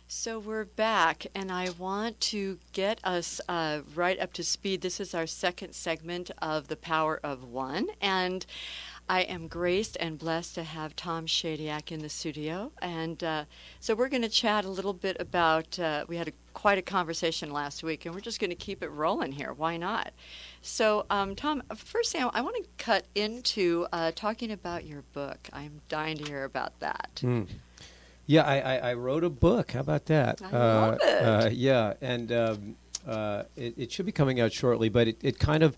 So we're back, and I want to get us right up to speed. This is our second segment of The Power of One, and I am graced and blessed to have Tom Shadyac in the studio. And so we're going to chat a little bit about, we had quite a conversation last week, and we're just going to keep it rolling here. Why not? So, Tom, first thing, I want to cut into talking about your book. I'm dying to hear about that. Mm. Yeah, I wrote a book. How about that? I love it. Yeah, and it should be coming out shortly, but it kind of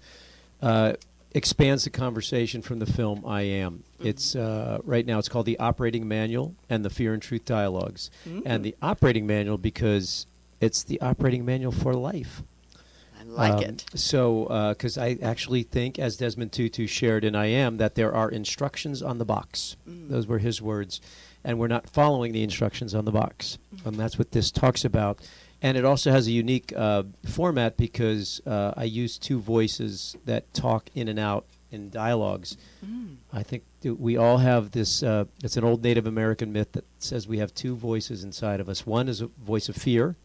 expands the conversation from the film I Am. Mm-hmm. It's right now it's called The Operating Manual and the Fear and Truth Dialogues. Mm-hmm. And the Operating Manual because it's the operating manual for life. I like it. So, because I actually think, as Desmond Tutu shared in I Am, that there are instructions on the box. Mm. Those were his words. And we're not following the instructions on the box. And that's what this talks about. And it also has a unique format because I use two voices that talk in and out in dialogues. Mm. I think we all have this, it's an old Native American myth that says we have two voices inside of us. One is a voice of fear.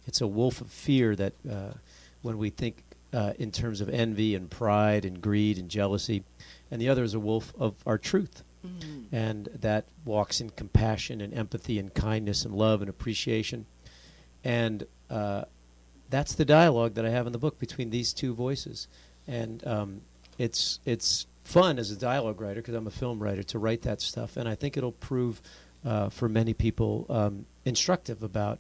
It's a wolf of fear that when we think in terms of envy and pride and greed and jealousy. And the other is a wolf of our truth. Mm-hmm. And that walks in compassion and empathy and kindness and love and appreciation. And that's the dialogue that I have in the book between these two voices. And it's fun as a dialogue writer, because I'm a film writer, to write that stuff. And I think it'll prove for many people instructive about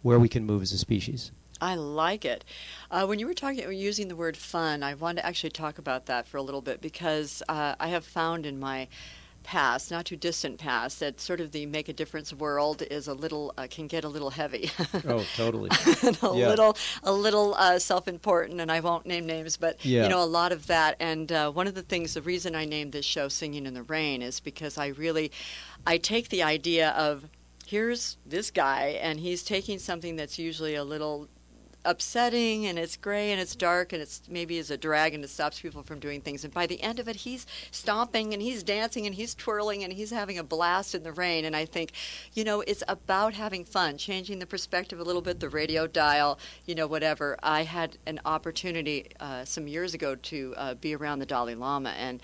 where we can move as a species. I like it. When you were using the word fun, I wanted to actually talk about that for a little bit, because I have found in my past, not too distant past, that sort of the make a difference world is a little, can get a little heavy. Oh, totally. And a little self-important, and I won't name names, but you know, a lot of that. And one of the things, the reason I named this show Singin In The Rain is because I take the idea of, here's this guy, and he's taking something that's usually a little upsetting, and it's gray and it's dark and it's maybe is a drag and it stops people from doing things, and by the end of it he's stomping and he's dancing and he's twirling and he's having a blast in the rain. And I think, you know, it's about having fun, changing the perspective a little bit, the radio dial, you know, whatever. I had an opportunity some years ago to be around the Dalai Lama, and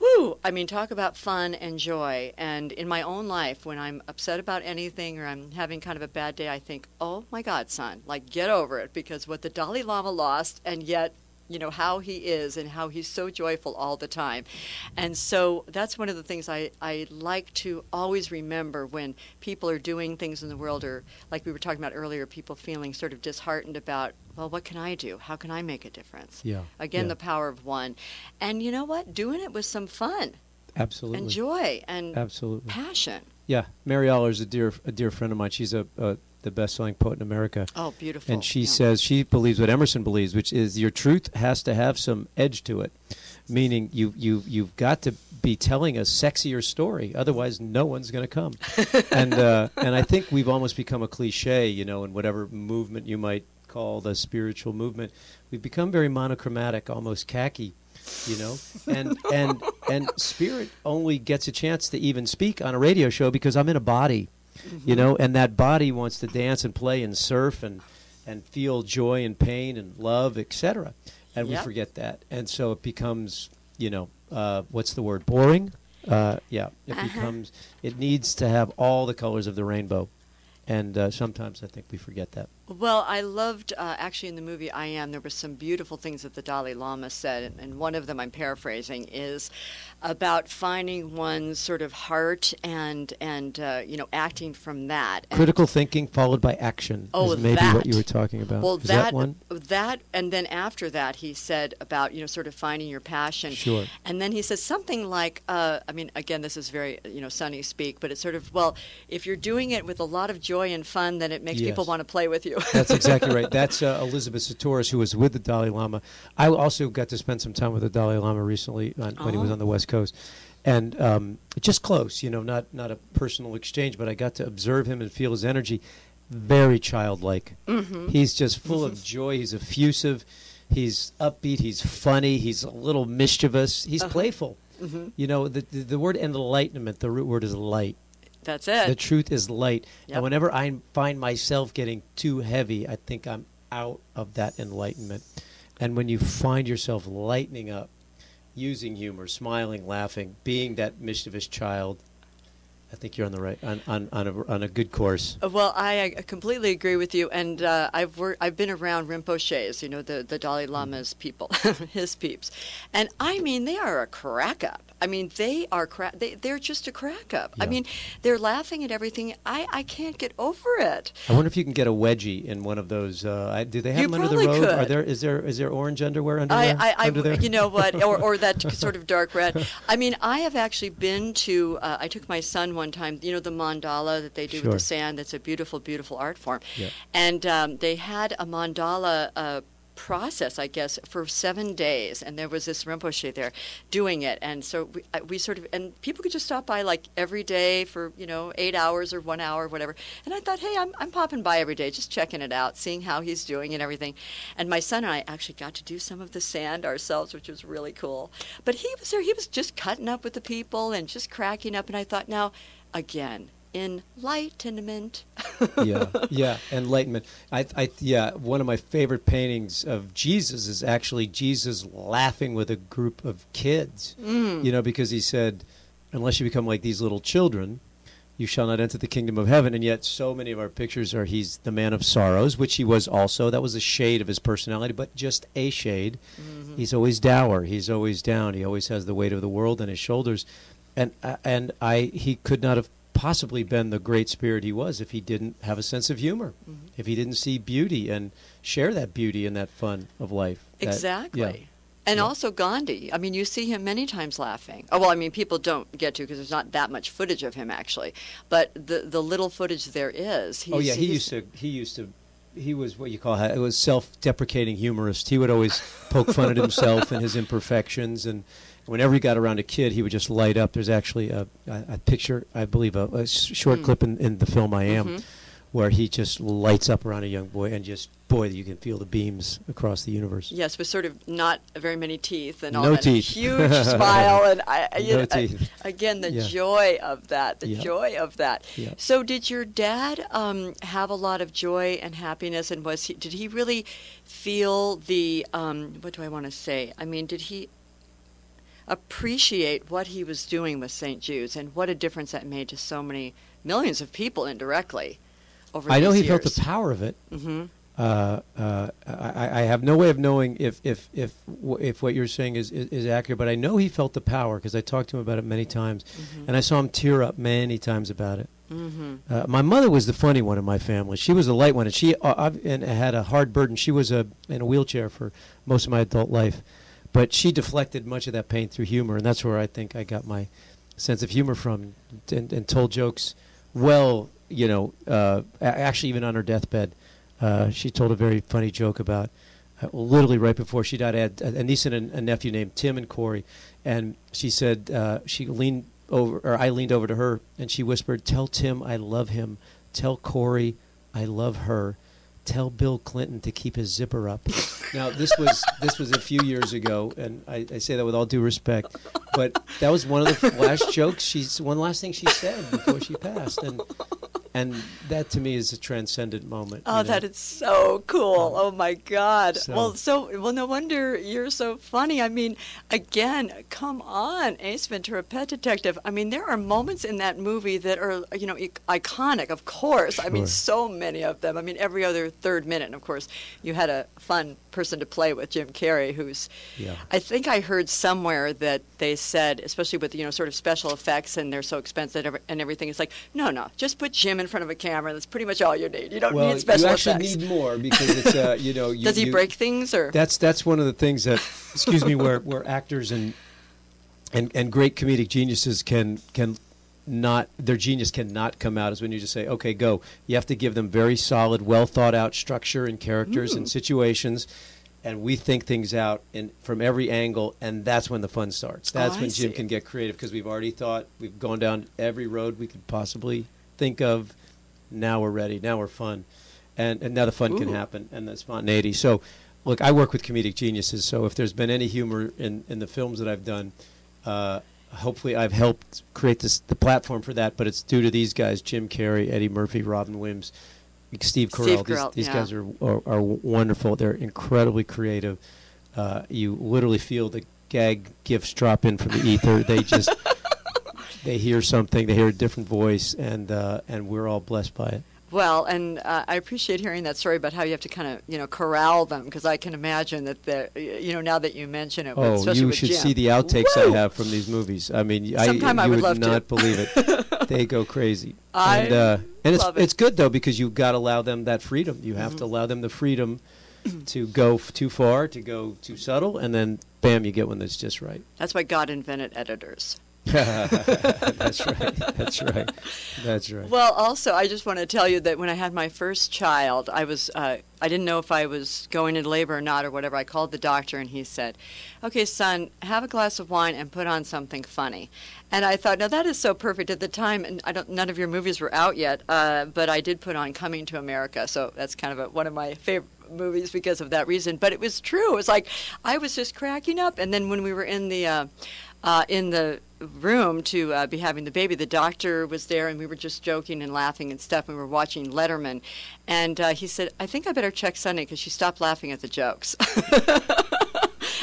woo! I mean, talk about fun and joy. And in my own life, when I'm upset about anything or I'm having kind of a bad day, I think, oh my God, son, like, get over it. Because what the Dalai Lama lost, and yet, you know, how he is and how he's so joyful all the time. And so that's one of the things I like to always remember when people are doing things in the world, or like we were talking about earlier, people feeling sort of disheartened about, well, what can I do? How can I make a difference? Yeah. Again, the power of one. And you know what? Doing it with some fun. Absolutely. And joy and absolutely passion. Yeah. Mary Aller's a dear friend of mine. She's the best-selling poet in America. Oh, beautiful. And she says, she believes what Emerson believes, which is your truth has to have some edge to it, meaning you've got to be telling a sexier story, otherwise no one's going to come. And I think we've almost become a cliche, you know, in whatever movement you might call the spiritual movement. We've become very monochromatic, almost khaki, you know, and spirit only gets a chance to even speak on a radio show because I'm in a body. Mm-hmm. You know, and that body wants to dance and play and surf and feel joy and pain and love, etc. And we forget that. And so it becomes, you know, what's the word? Boring? It becomes, it needs to have all the colors of the rainbow. And sometimes I think we forget that. Well, I loved, actually in the movie I Am, there were some beautiful things that the Dalai Lama said, and one of them, I'm paraphrasing, is about finding one's sort of heart and you know, acting from that. Critical thinking followed by action is maybe what you were talking about. Well, is that one? That, and then after that he said about, you know, sort of finding your passion. Sure. And then he says something like, I mean, again, this is very, you know, sunny speak, but it's sort of, well, if you're doing it with a lot of joy and fun, then it makes people want to play with you. That's exactly right. That's Elizabeth Sattouris, who was with the Dalai Lama. I also got to spend some time with the Dalai Lama recently when he was on the West Coast. And just close, you know, not a personal exchange, but I got to observe him and feel his energy. Very childlike. Mm-hmm. He's just full of joy. He's effusive. He's upbeat. He's funny. He's a little mischievous. He's playful. Mm-hmm. You know, the word enlightenment, the root word is light. That's it. The truth is light. Yep. And whenever I find myself getting too heavy, I think I'm out of that enlightenment. And when you find yourself lightening up, using humor, smiling, laughing, being that mischievous child, I think you're on the right on a good course. Well, I completely agree with you, and I've been around Rinpoches, you know, the Dalai Lama's people, his peeps, and I mean they are a crack up. I mean they are they're just a crack up. Yeah. I mean they're laughing at everything. I can't get over it. I wonder if you can get a wedgie in one of those. Do they have You them under the probably robe? could. Is there orange underwear under there? You know what, or that sort of dark red. I mean, I have actually been to. I took my son one time. You know the mandala that they do Sure. with the sand. That's a beautiful, beautiful art form. Yeah. And they had a mandala process, I guess, for 7 days, and there was this Rinpoche there doing it, and so we sort of, and people could just stop by like every day for 8 hours or 1 hour, whatever. And I thought, hey, I'm popping by every day, just checking it out, seeing how he's doing and everything. And my son and I actually got to do some of the sand ourselves, which was really cool. But he was there, he was just cutting up with the people and just cracking up, and I thought, now, again, enlightenment. yeah, enlightenment. One of my favorite paintings of Jesus is actually Jesus laughing with a group of kids. Because he said, unless you become like these little children, you shall not enter the kingdom of heaven. And yet so many of our pictures are he's the man of sorrows, which he was also. That was a shade of his personality, but just a shade. He's always dour. He's always down. He always has the weight of the world on his shoulders. And he could not have possibly been the great spirit he was if he didn't have a sense of humor, if he didn't see beauty and share that beauty and that fun of life. Exactly. And also Gandhi. I mean, you see him many times laughing. Oh, well, I mean, people don't get to because there's not that much footage of him actually, but the little footage there is. He was what you call it was self-deprecating humorist. He would always poke fun at himself and his imperfections, and whenever he got around a kid, he would just light up. There's actually a picture, I believe, a short clip in the film I Am, where he just lights up around a young boy, and just, boy, you can feel the beams across the universe. Yes, with sort of not very many teeth and all no that teeth. Huge smile, and teeth. Again, the joy of that, joy of that. Yeah. So did your dad have a lot of joy and happiness, and did he really feel the, what do I want to say? I mean, did he appreciate what he was doing with St. Jude's and what a difference that made to so many millions of people indirectly over these years? I know he felt the power of it. I have no way of knowing if what you're saying is accurate, but I know he felt the power because I talked to him about it many times, and I saw him tear up many times about it. My mother was the funny one in my family. She was the light one, and she had a hard burden. She was in a wheelchair for most of my adult life. But she deflected much of that pain through humor, and that's where I think I got my sense of humor from, and told jokes well, actually even on her deathbed. She told a very funny joke about, literally right before she died, I had a niece and a nephew named Tim and Corey, and she said, I leaned over to her, and she whispered, "Tell Tim I love him. Tell Corey I love her. Tell Bill Clinton to keep his zipper up." Now, this was a few years ago, and I say that with all due respect, but that was one of the last jokes one last thing she said before she passed, and that to me is a transcendent moment. Oh, that is so cool! Oh my God! Well, no wonder you're so funny. I mean, again, come on, Ace Ventura: Pet Detective. I mean, there are moments in that movie that are iconic. Of course, I mean, so many of them. I mean, every other third minute. And of course, you had a fun person to play with, Jim Carrey, who's. Yeah. I think I heard somewhere that they said, especially with sort of special effects, and they're so expensive and everything. It's like, no, just put Jim in front of a camera. That's pretty much all you need. You don't need special effects. You actually need more because it's Does he break things or? That's one of the things that where actors and great comedic geniuses can not, their genius cannot come out, is when you just say, okay, go. You have to give them very solid, well thought out structure and characters and situations, and we think things out from every angle, and that's when the fun starts. That's when Jim can get creative, because we've already thought, we've gone down every road we could possibly think of. Now we're ready. Now we're fun. And now the fun can happen, and the spontaneity. So, look, I work with comedic geniuses, so if there's been any humor in the films that I've done, hopefully I've helped create the platform for that, but it's due to these guys, Jim Carrey, Eddie Murphy, Robin Williams, Steve Carell. These guys are wonderful. They're incredibly creative. You literally feel the gag gifts drop in from the ether. They just they hear something, they hear a different voice, and we're all blessed by it. Well, and I appreciate hearing that story about how you have to kind of, corral them, because I can imagine that now that you mention it, especially with Jim. You should see the outtakes I have from these movies. I mean, Sometime I would love to. You would not believe it. They go crazy. And it's good though, because you've got to allow them that freedom. You have to allow them the freedom to go too far, to go too subtle, and then bam, you get one that's just right. That's why God invented editors. That's right. Well, also, I just want to tell you that when I had my first child, I didn't know if I was going into labor or not or whatever. I called the doctor and he said, "Okay, son, have a glass of wine and put on something funny." And I thought, now that is so perfect at the time, and none of your movies were out yet, but I did put on Coming to America, so that's kind of one of my favorite movies because of that reason. But it was true. It was like I was just cracking up, and then when we were in the room to be having the baby, the doctor was there, and we were just joking and laughing and stuff. We were watching Letterman, and he said, "I think I better check Sunday because she stopped laughing at the jokes."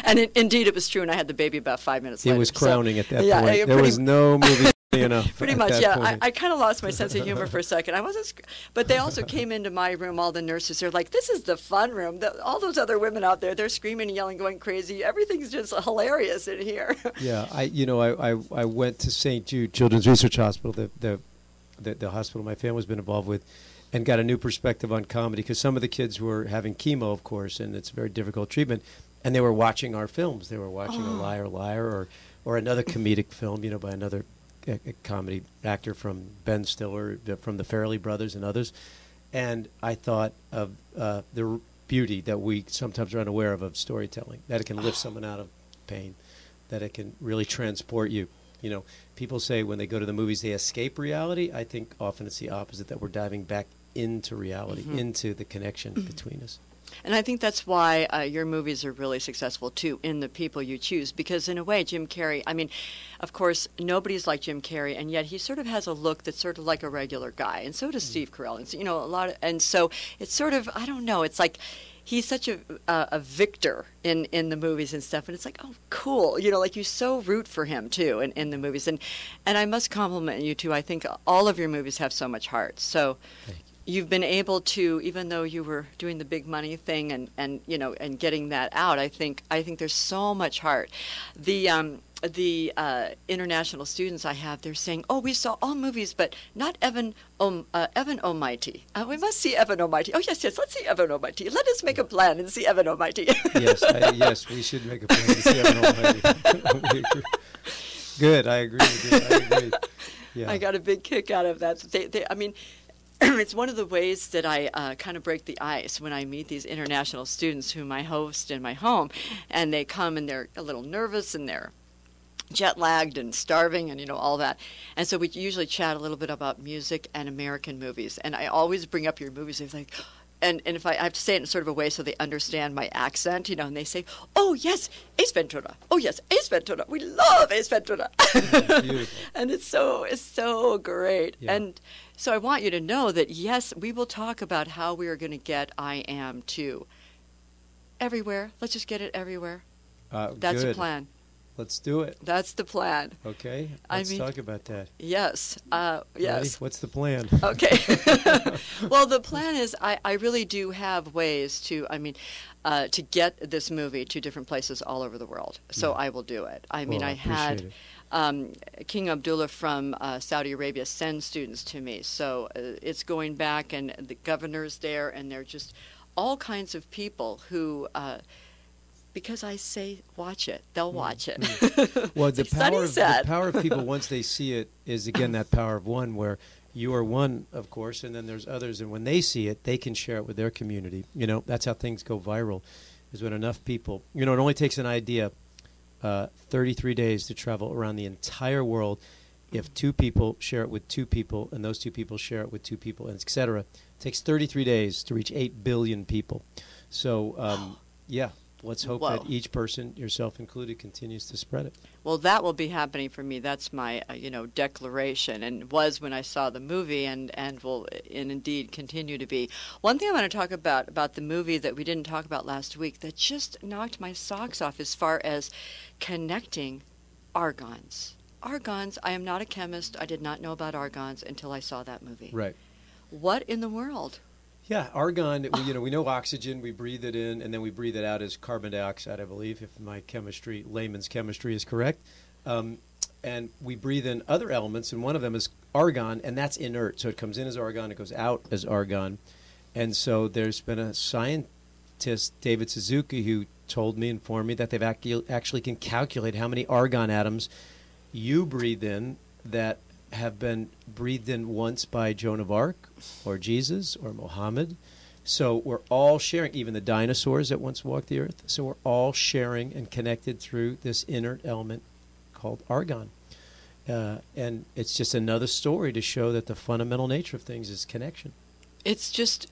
And indeed, it was true, and I had the baby about 5 minutes later. It was crowning at that point. There was no movie enough. Pretty much, yeah. I kind of lost my sense of humor for a second. I wasn't, but they also came into my room. All the nurses, they're like, "This is the fun room. All those other women out there, they're screaming and yelling, going crazy. Everything's just hilarious in here." Yeah, I went to St. Jude Children's Research Hospital, the hospital my family's been involved with, and got a new perspective on comedy because some of the kids were having chemo, of course, and it's a very difficult treatment. And they were watching our films. They were watching A Liar, Liar, or another comedic film, by another comedy actor from Ben Stiller, from the Farrelly Brothers and others. And I thought of the beauty that we sometimes are unaware of storytelling, that it can lift someone out of pain, that it can really transport you. People say when they go to the movies they escape reality. I think often it's the opposite, that we're diving back into reality, into the connection between us. And I think that's why your movies are really successful, too, in the people you choose. Because in a way, Jim Carrey, I mean, of course, nobody's like Jim Carrey, and yet he sort of has a look that's sort of like a regular guy. And so does Steve Carell. And so, and so it's sort of, I don't know, it's like he's such a victor in the movies and stuff. And it's like, oh, cool. Like you so root for him, too, in the movies. And I must compliment you, too. I think all of your movies have so much heart. So you've been able to, even though you were doing the big money thing and getting that out, I think there's so much heart. The international students I have, they're saying, "Oh, we saw all movies, but not Evan Almighty. We must see Evan Almighty. Oh, yes, let's see Evan Almighty. Let us make a plan and see Evan Almighty." Yes, we should make a plan to see Evan Almighty. Good, I agree with you. I agree. Yeah. I got a big kick out of that. I mean, it's one of the ways that I kind of break the ice when I meet these international students whom I host in my home, and they come and they're a little nervous and they're jet-lagged and starving and all that. And so we usually chat a little bit about music and American movies, and I always bring up your movies. They're like, and if I have to say it in sort of a way so they understand my accent, and they say, "Oh, yes, Ace Ventura. Oh, yes, Ace Ventura. We love Ace Ventura." And it's so great. Yeah. And so I want you to know that, yes, we will talk about how we are going to get I Am to everywhere. Let's just get it everywhere. That's the plan. Let's do it. That's the plan. Okay. Let's talk about that. Yes. Yes. Ready? What's the plan? Okay. Well, the plan is I really do have ways to get this movie to different places all over the world. So I will do it. I had King Abdullah from Saudi Arabia send students to me. So it's going back, and the governor's there, and they're just all kinds of people who because I say watch it, they'll watch it. Well, the power of people once they see it is, again, that power of one, where you are one, of course, and then there's others, and when they see it, they can share it with their community. That's how things go viral, is when enough people, it only takes an idea 33 days to travel around the entire world. If 2 people share it with 2 people, and those 2 people share it with 2 people, and et cetera, it takes 33 days to reach 8 billion people. So, yeah. let's hope Whoa. that each person, yourself included, continues to spread it. Well, that will be happening for me. That's my, declaration, and was when I saw the movie, and will indeed continue to be. One thing I want to talk about the movie that we didn't talk about last week that just knocked my socks off as far as connecting argons. Argons, I am not a chemist. I did not know about argons until I saw that movie. Right. What in the world? Yeah, argon, we know oxygen, we breathe it in, and then we breathe it out as carbon dioxide, I believe, if my chemistry, layman's chemistry is correct. And we breathe in other elements, and one of them is argon, and that's inert. So it comes in as argon, it goes out as argon. And so there's been a scientist, David Suzuki, who informed me that they've actually can calculate how many argon atoms you breathe in that have been breathed in once by Joan of Arc or Jesus or Muhammad. So we're all sharing, even the dinosaurs that once walked the earth. So we're all sharing and connected through this inert element called argon. And it's just another story to show that the fundamental nature of things is connection. It's just,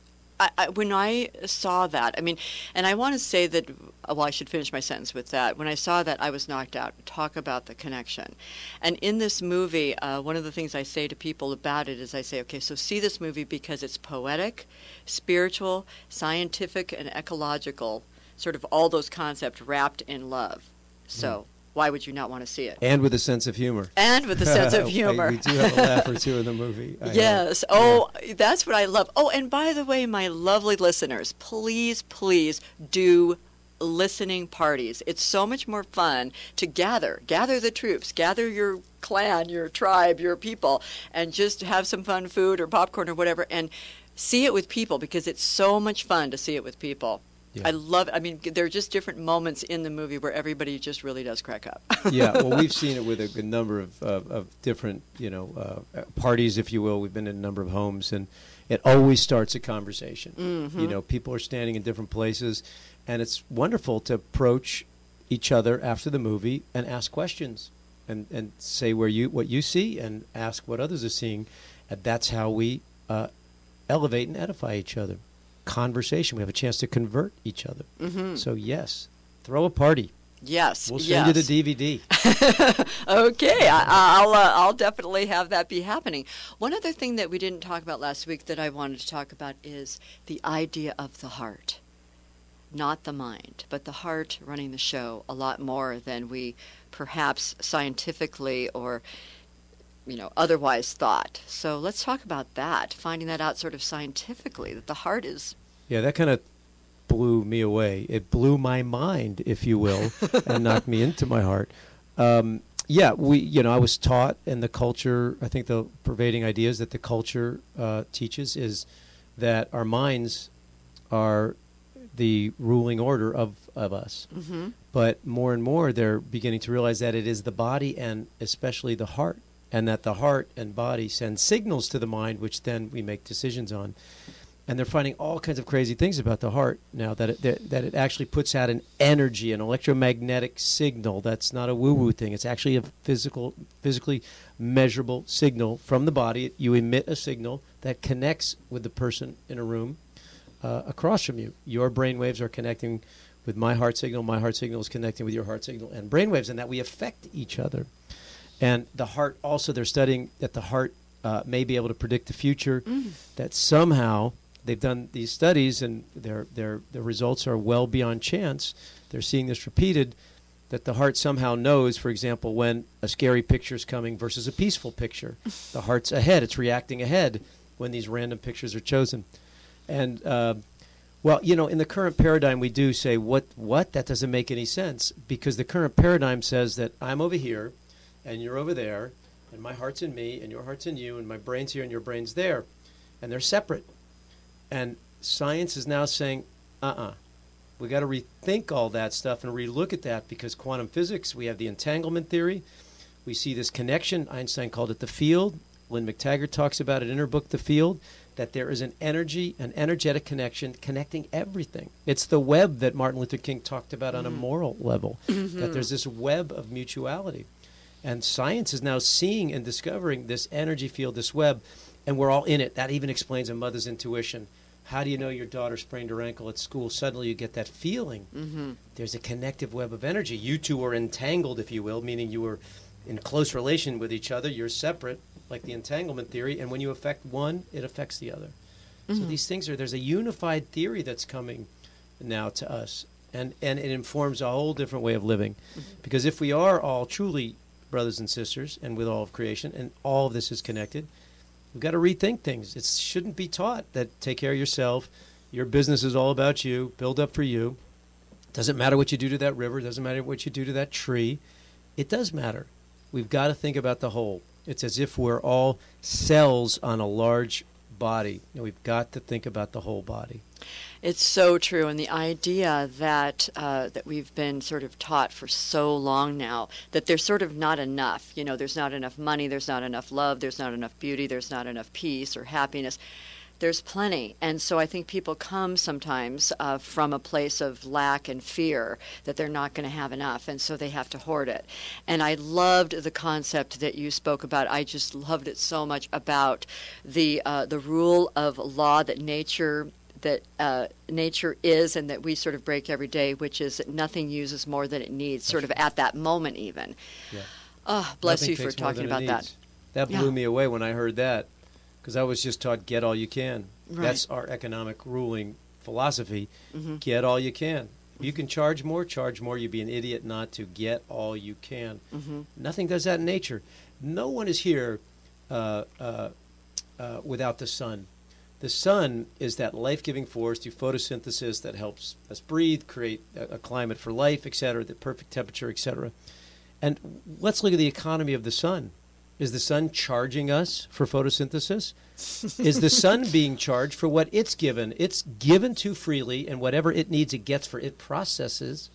when I saw that, and I want to say that, I should finish my sentence with that. When I saw that, I was knocked out. Talk about the connection. And in this movie, one of the things I say to people about it is I say, okay, so see this movie because it's poetic, spiritual, scientific, and ecological, sort of all those concepts wrapped in love. So why would you not want to see it? And with a sense of humor. And with a sense of humor. We do have a laugh or two in the movie. Yes. Oh, that's what I love. Oh, and by the way, my lovely listeners, please, please do listening parties. It's so much more fun to gather the troops, gather your clan, your tribe, your people, and just have some fun food or popcorn or whatever, and see it with people because it's so much fun to see it with people. Yeah. I love it. There are just different moments in the movie where everybody just really does crack up. Yeah, well, we've seen it with a number of different, parties, if you will. We've been in a number of homes, and it always starts a conversation. Mm-hmm. People are standing in different places, and it's wonderful to approach each other after the movie and ask questions and say what you see and ask what others are seeing. And that's how we elevate and edify each other. Conversation. We have a chance to convert each other. Mm-hmm. So yes, throw a party. Yes, we'll send you the DVD. Okay, I'll definitely have that be happening. One other thing that we didn't talk about last week that I wanted to talk about is the idea of the heart, not the mind, but the heart running the show a lot more than we perhaps scientifically or otherwise thought. So let's talk about that, finding that out sort of scientifically, that the heart is... Yeah, that kind of blew me away. It blew my mind, if you will, and knocked me into my heart. I was taught in the culture, I think the pervading ideas that the culture teaches is that our minds are the ruling order of us. Mm-hmm. But more and more, they're beginning to realize that it is the body and especially the heart, and that the heart and body send signals to the mind, which then we make decisions on. And they're finding all kinds of crazy things about the heart now, that it actually puts out an energy, an electromagnetic signal. That's not a woo-woo thing. It's actually a physically measurable signal from the body. You emit a signal that connects with the person in a room across from you. Your brain waves are connecting with my heart signal. My heart signal is connecting with your heart signal and brain waves, and that we affect each other. And the heart also, they're studying that the heart may be able to predict the future, that somehow they've done these studies and their results are well beyond chance. They're seeing this repeated, that the heart somehow knows, for example, when a scary picture is coming versus a peaceful picture. The heart's ahead. It's reacting ahead when these random pictures are chosen. And, in the current paradigm, we do say, what? That doesn't make any sense, because the current paradigm says that I'm over here, and you're over there, and my heart's in me, and your heart's in you, and my brain's here, and your brain's there. And they're separate. And science is now saying, we got to rethink all that stuff and relook at that, because quantum physics, we have the entanglement theory. We see this connection. Einstein called it the field. Lynn McTaggart talks about it in her book, The Field, that there is an energetic connection connecting everything. It's the web that Martin Luther King talked about on a moral level, that there's this web of mutuality. And science is now seeing and discovering this energy field, this web, and we're all in it. That even explains a mother's intuition, How do you know your daughter sprained her ankle at school? Suddenly you get that feeling. There's a connective web of energy. You two are entangled, if you will, meaning you were in close relation with each other. You're separate, like the entanglement theory, and when you affect one, it affects the other. So these things there's a unified theory that's coming now to us, and it informs a whole different way of living. Because if we are all truly brothers and sisters, and with all of creation, and all of this is connected, we've got to rethink things. It shouldn't be taught that take care of yourself, your business is all about you, build up for you. Doesn't matter what you do to that river, doesn't matter what you do to that tree. It does matter. We've got to think about the whole. It's as if we're all cells on a large body. We've got to think about the whole body. It's so true, and the idea that that we've been sort of taught for so long now that there's sort of not enough. There's not enough money, there's not enough love, there's not enough beauty, there's not enough peace or happiness. There's plenty, and so I think people come sometimes from a place of lack and fear that they're not going to have enough, and so they have to hoard it. And I loved the concept that you spoke about. I just loved it so much about the rule of law that nature is and that we sort of break every day, which is that nothing uses more than it needs, sort of at that moment even. Yeah. Oh, bless Nothing you for takes more talking than it about that. needs. That blew me away when I heard that, because I was just taught get all you can. Right. That's our economic ruling philosophy. Get all you can. If you can charge more, charge more. You'd be an idiot not to get all you can. Nothing does that in nature. No one is here without the sun. The sun is that life-giving force through photosynthesis that helps us breathe, create a climate for life, etc., the perfect temperature, etc. And let's look at the economy of the sun. Is the sun charging us for photosynthesis? Is the sun being charged for what it's given? It's given to freely, and whatever it needs, it gets for its processes,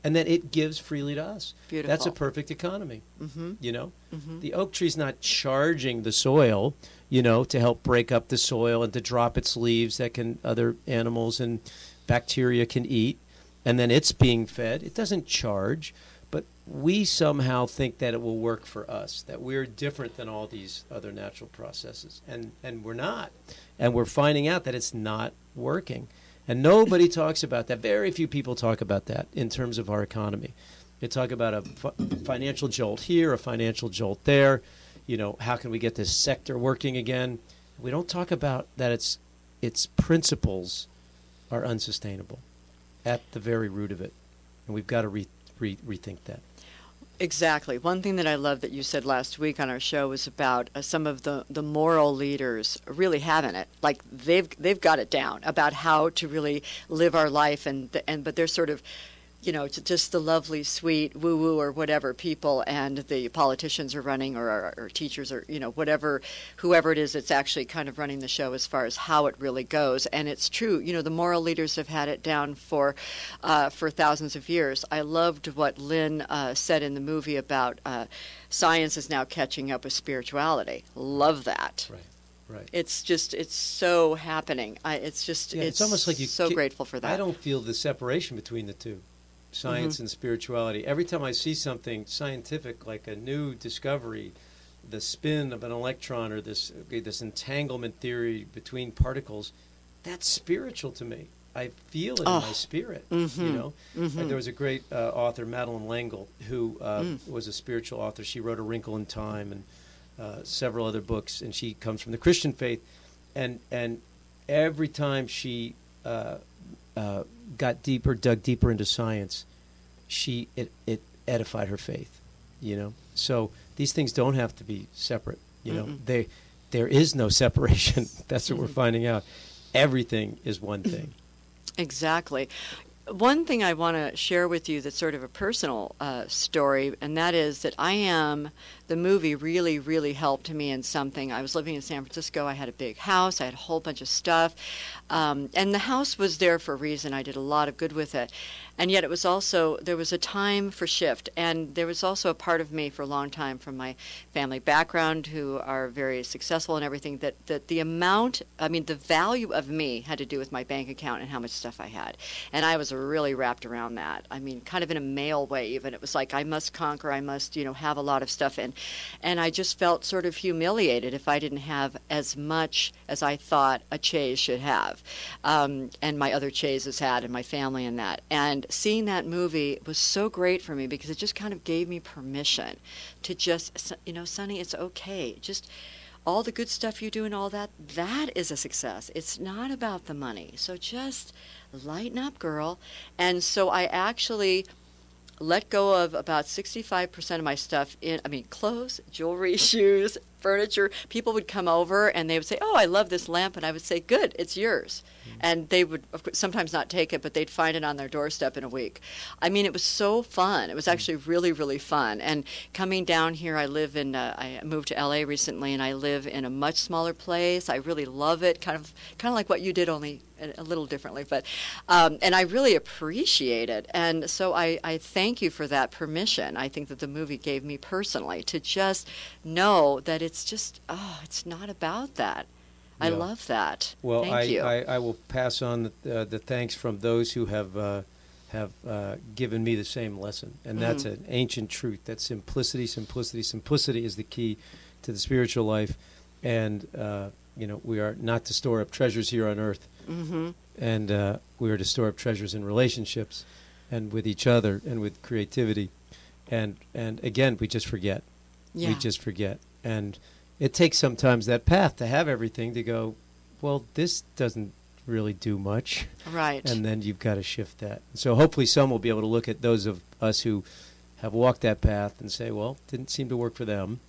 and then it gives freely to us. Beautiful. That's a perfect economy. The oak tree's not charging the soil, to help break up the soil and to drop its leaves that other animals and bacteria can eat, and then it's being fed. It doesn't charge. But we somehow think that it will work for us, that we're different than all these other natural processes. And we're not. And we're finding out that it's not working. And nobody talks about that. Very few people talk about that in terms of our economy. They talk about a financial jolt here, a financial jolt there. How can we get this sector working again? We don't talk about that its principles are unsustainable at the very root of it. And we've got to rethink that. Exactly. One thing that I love that you said last week on our show was about some of the moral leaders really having it. Like they've got it down about how to really live our life, but they're sort of, just the lovely, sweet, woo-woo or whatever people, and the politicians are running, or teachers, or whoever it is that's actually kind of running the show as far as how it really goes. And it's true, the moral leaders have had it down for thousands of years. I loved what Lynn said in the movie about science is now catching up with spirituality. Love that. Right. It's so happening. It's almost like so grateful for that. I don't feel the separation between the two. Science and spirituality. Every time I see something scientific, like a new discovery, the spin of an electron or this entanglement theory between particles, that's spiritual to me. I feel it in my spirit. And there was a great author, Madeleine L'Engle, who was a spiritual author. She wrote A Wrinkle in Time and several other books, and she comes from the Christian faith. And every time she dug deeper into science, it edified her faith, So these things don't have to be separate, there is no separation. That's what we're finding out. Everything is one thing. Exactly. One thing I want to share with you that's sort of a personal story, and that is that the movie really, really helped me in something. I was living in San Francisco. I had a big house. I had a whole bunch of stuff. And the house was there for a reason. I did a lot of good with it. And yet there was a time for shift. And there was also a part of me for a long time from my family background who are very successful and everything, that the value of me had to do with my bank account and how much stuff I had. And I was really wrapped around that. Kind of in a male way even. It was like I must conquer, I must, have a lot of stuff. And And I just felt sort of humiliated if I didn't have as much as I thought a Chayes should have, and my other Chayeses had, and my family and that. And seeing that movie was so great for me because it just kind of gave me permission to just, you know, Sonny, it's okay. Just all the good stuff you do and all that, that is a success. It's not about the money. So just lighten up, girl. And so I actually let go of about 65% of my stuff clothes, jewelry, shoes, furniture. People would come over and they would say, "Oh, I love this lamp." And I would say, "Good, it's yours." And they would, of course, sometimes not take it, but they'd find it on their doorstep in a week. I mean, it was so fun. It was actually really, really fun. And coming down here, I moved to LA recently, and I live in a much smaller place. I really love it, kind of like what you did, only a little differently. But and I really appreciate it. And so I thank you for that permission. I think that the movie gave me personally to just know that it's just, it's not about that. I love that. Well, Thank you. I will pass on the thanks from those who have given me the same lesson, and that's an ancient truth. That simplicity is the key to the spiritual life, and we are not to store up treasures here on earth, and we are to store up treasures in relationships, and with each other, and with creativity, and again, we just forget. Yeah. We just forget, and it takes sometimes that path to have everything to go, well, this doesn't really do much. Right. And then you've got to shift that. So hopefully some will be able to look at those of us who have walked that path and say, well, it didn't seem to work for them.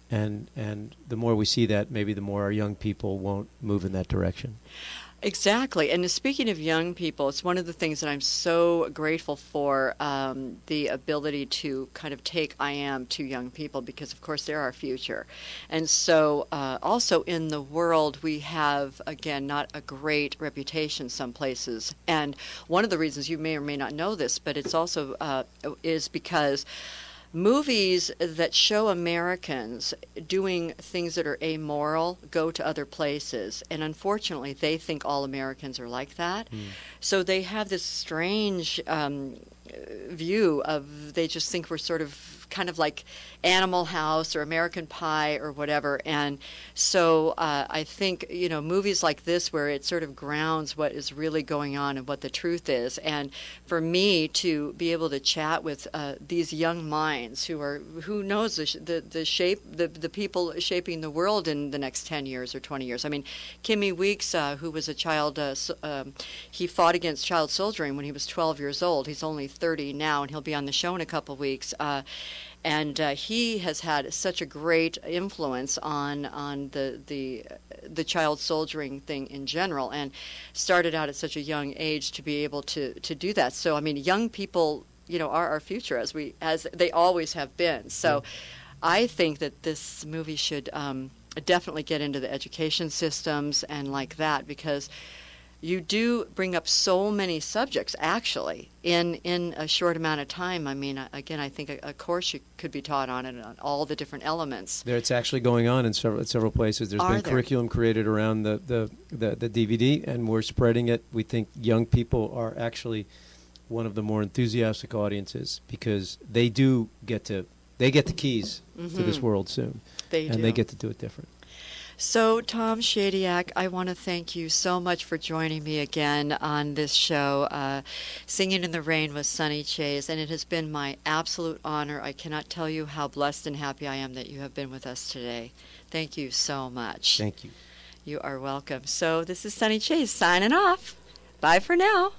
And the more we see that, maybe the more our young people won't move in that direction. Exactly. And speaking of young people, it's one of the things that I'm so grateful for, the ability to kind of take I Am to young people, because, of course, they're our future. And so also in the world, we have, again, not a great reputation some places. And one of the reasons, you may or may not know this, but it's also is because movies that show Americans doing things that are amoral go to other places, and unfortunately they think all Americans are like that. So they have this strange view of, they just think we're sort of kind of like Animal House or American Pie or whatever. And so I think, movies like this where it sort of grounds what is really going on and what the truth is. And for me to be able to chat with these young minds who knows the people shaping the world in the next 10 years or 20 years. I mean, Kimmy Weeks, who was a child, he fought against child soldiering when he was 12 years old. He's only 30 now, and he'll be on the show in a couple of weeks. And he has had such a great influence on the child soldiering thing in general, and started out at such a young age to be able to do that. So I mean, young people, are our future, as they always have been. So I think that this movie should definitely get into the education systems and like that, because you do bring up so many subjects, actually, in a short amount of time. I mean, again, I think a course could be taught on it, on all the different elements. It's actually going on in several places. There's been curriculum created around the DVD, and we're spreading it. We think young people are actually one of the more enthusiastic audiences, because they get the keys to this world soon. They get to do it different. So, Tom Shadyac, I want to thank you so much for joining me again on this show, Singing in the Rain with Sonny Chayes, and it has been my absolute honor. I cannot tell you how blessed and happy I am that you have been with us today. Thank you so much. Thank you. You are welcome. So, this is Sonny Chayes signing off. Bye for now.